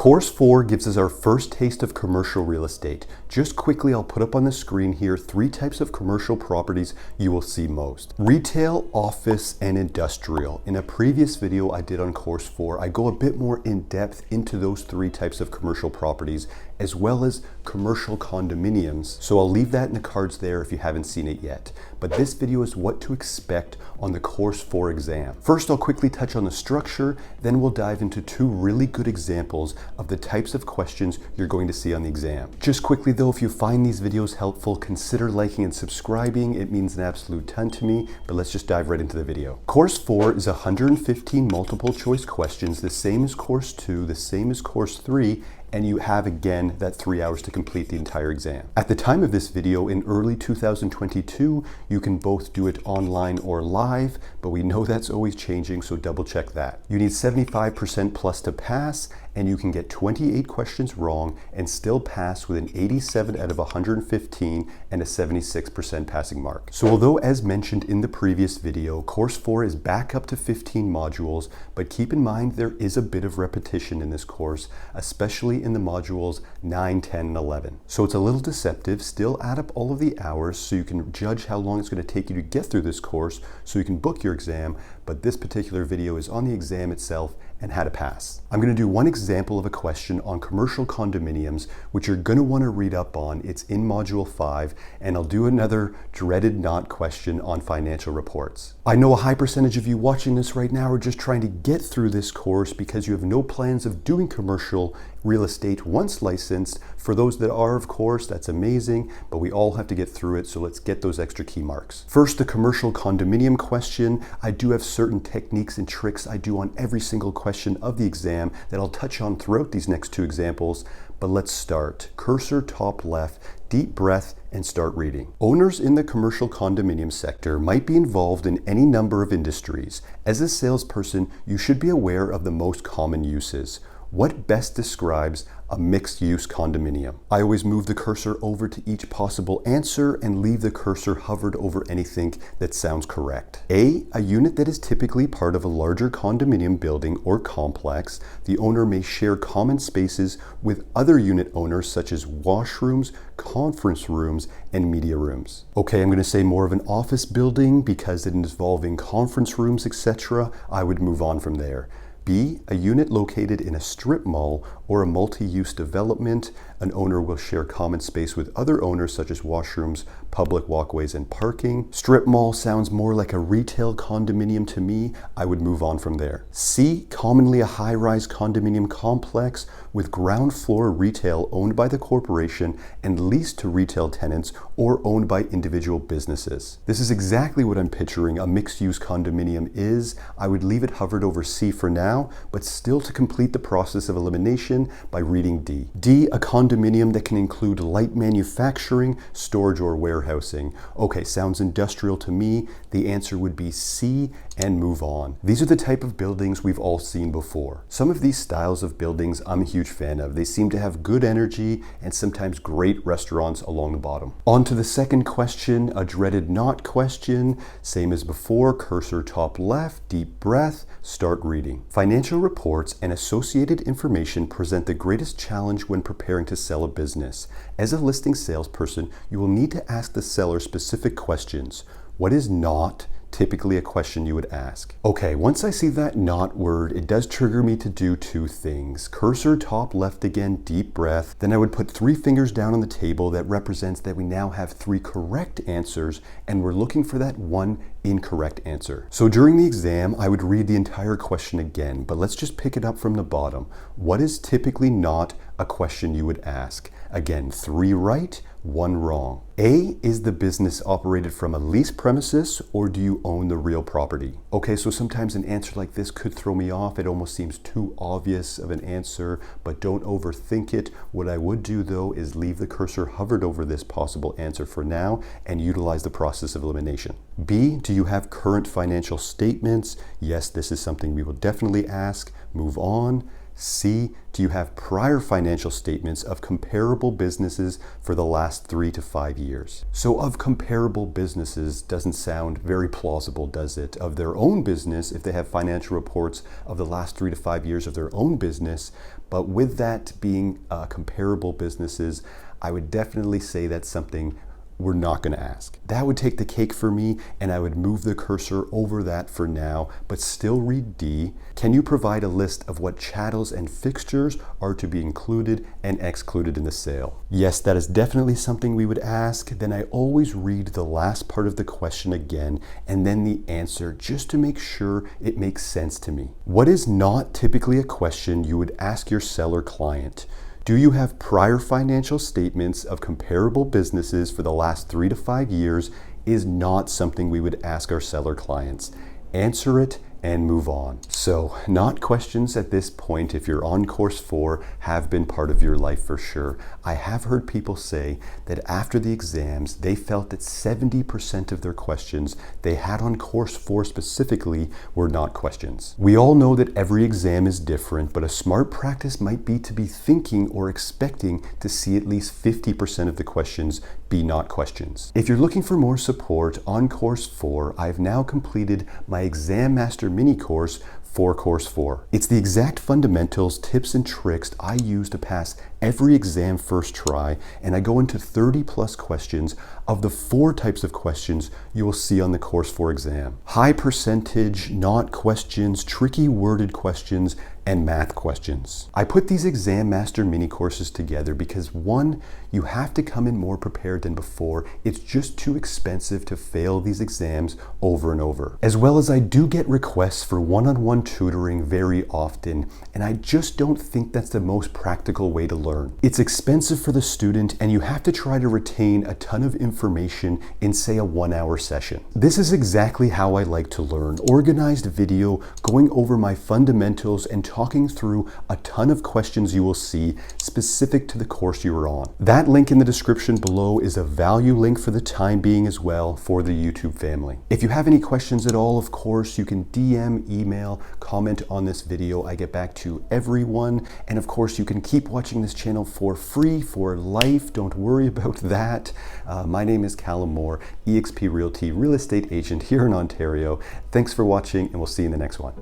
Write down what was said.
Course 4 gives us our first taste of commercial real estate. Just quickly, I'll put up on the screen here 3 types of commercial properties you will see most. Retail, office, and industrial. In a previous video I did on Course 4, I go a bit more in depth into those 3 types of commercial properties, as well as commercial condominiums. So I'll leave that in the cards there if you haven't seen it yet. But this video is what to expect on the Course 4 exam. First, I'll quickly touch on the structure, then we'll dive into 2 really good examples of the types of questions you're going to see on the exam. Just quickly though, if you find these videos helpful, consider liking and subscribing. It means an absolute ton to me, but let's just dive right into the video. Course 4 is 115 multiple choice questions, the same as Course 2, the same as Course 3, and you have again that 3 hours to complete the entire exam. At the time of this video in early 2022, you can both do it online or live, but we know that's always changing, so double check that. You need 75% plus to pass, and you can get 28 questions wrong and still pass with an 87 out of 115 and a 76% passing mark. So although as mentioned in the previous video, Course 4 is back up to 15 modules, but keep in mind there is a bit of repetition in this course, especially in the modules 9, 10, and 11. So it's a little deceptive. Still add up all of the hours so you can judge how long it's going to take you to get through this course so you can book your exam, but this particular video is on the exam itself and how to pass. I'm going to do one example of a question on commercial condominiums, which you're going to want to read up on. It's in Module 5, and I'll do another dreaded not question on financial reports. I know a high percentage of you watching this right now are just trying to get through this course because you have no plans of doing commercial real estate once licensed. For those that are, of course, that's amazing, but we all have to get through it, so let's get those extra key marks. First, the commercial condominium question. I do have certain techniques and tricks I do on every single question of the exam that I'll touch on throughout these next 2 examples, but let's start. Cursor top left, deep breath, and start reading. Owners in the commercial condominium sector might be involved in any number of industries. As a salesperson, you should be aware of the most common uses. What best describes a mixed-use condominium? I always move the cursor over to each possible answer and leave the cursor hovered over anything that sounds correct. A unit that is typically part of a larger condominium building or complex. The owner may share common spaces with other unit owners such as washrooms, conference rooms, and media rooms. Okay, I'm going to say more of an office building because it is involving conference rooms, etc. I would move on from there. B, a unit located in a strip mall or a multi-use development. An owner will share common space with other owners such as washrooms, public walkways, and parking. Strip mall sounds more like a retail condominium to me. I would move on from there. C, commonly a high-rise condominium complex with ground floor retail owned by the corporation and leased to retail tenants or owned by individual businesses. This is exactly what I'm picturing a mixed-use condominium is. I would leave it hovered over C for now, but still to complete the process of elimination by reading D. D, a condominium that can include light manufacturing, storage, or warehousing. Okay, sounds industrial to me. The answer would be C and move on. These are the type of buildings we've all seen before. Some of these styles of buildings I'm a huge fan of. They seem to have good energy and sometimes great restaurants along the bottom. On to the second question, a dreaded not question. Same as before, cursor top left, deep breath, start reading. Financial reports and associated information present the greatest challenge when preparing to sell a business. As a listing salesperson, you will need to ask the seller specific questions. What is not typically a question you would ask? Okay, once I see that not word, it does trigger me to do 2 things. Cursor top left again, deep breath. Then I would put 3 fingers down on the table. That represents that we now have 3 correct answers and we're looking for that 1 incorrect answer. So during the exam, I would read the entire question again, but let's just pick it up from the bottom. What is typically not a question you would ask? Again, 3 right, 1 wrong. A, is the business operated from a lease premises or do you own the real property? Okay, so sometimes an answer like this could throw me off. It almost seems too obvious of an answer, but don't overthink it. What I would do though is leave the cursor hovered over this possible answer for now and utilize the process of elimination. B, do you have current financial statements? Yes, this is something we will definitely ask. Move on. C, do you have prior financial statements of comparable businesses for the last 3 to 5 years? So of comparable businesses doesn't sound very plausible, does it? Of their own business, if they have financial reports of the last 3 to 5 years of their own business, but with that being comparable businesses, I would definitely say that's something we're not going to ask. That would take the cake for me, and I would move the cursor over that for now, but still read D. Can you provide a list of what chattels and fixtures are to be included and excluded in the sale? Yes, that is definitely something we would ask. Then I always read the last part of the question again, and then the answer, just to make sure it makes sense to me. What is not typically a question you would ask your seller client? Do you have prior financial statements of comparable businesses for the last 3 to 5 years is not something we would ask our seller clients. Answer it and move on. So, not questions at this point if you're on course 4 have been part of your life for sure. I have heard people say that after the exams, they felt that 70% of their questions they had on course 4 specifically were not questions. We all know that every exam is different, but a smart practice might be to be thinking or expecting to see at least 50% of the questions be not questions. If you're looking for more support on course 4, I've now completed my Exam Master mini course for course 4. It's the exact fundamentals, tips, and tricks I use to pass every exam first try, and I go into 30 plus questions of the 4 types of questions you will see on the course 4 exam. High percentage, not questions, tricky worded questions, and math questions. I put these Exam Master mini courses together because 1, you have to come in more prepared than before. It's just too expensive to fail these exams over and over. As well as I do get requests for one-on-one tutoring very often, and I just don't think that's the most practical way to learn. It's expensive for the student, and you have to try to retain a ton of information in, say, a 1-hour session. This is exactly how I like to learn. Organized video, going over my fundamentals and talking through a ton of questions you will see specific to the course you are on. That link in the description below is a value link for the time being as well for the YouTube family. If you have any questions at all, of course, you can DM, email, comment on this video. I get back to everyone. And of course, you can keep watching this channel for free for life. Don't worry about that. My name is Callum Moore, eXp Realty real estate agent here in Ontario. Thanks for watching, and we'll see you in the next one.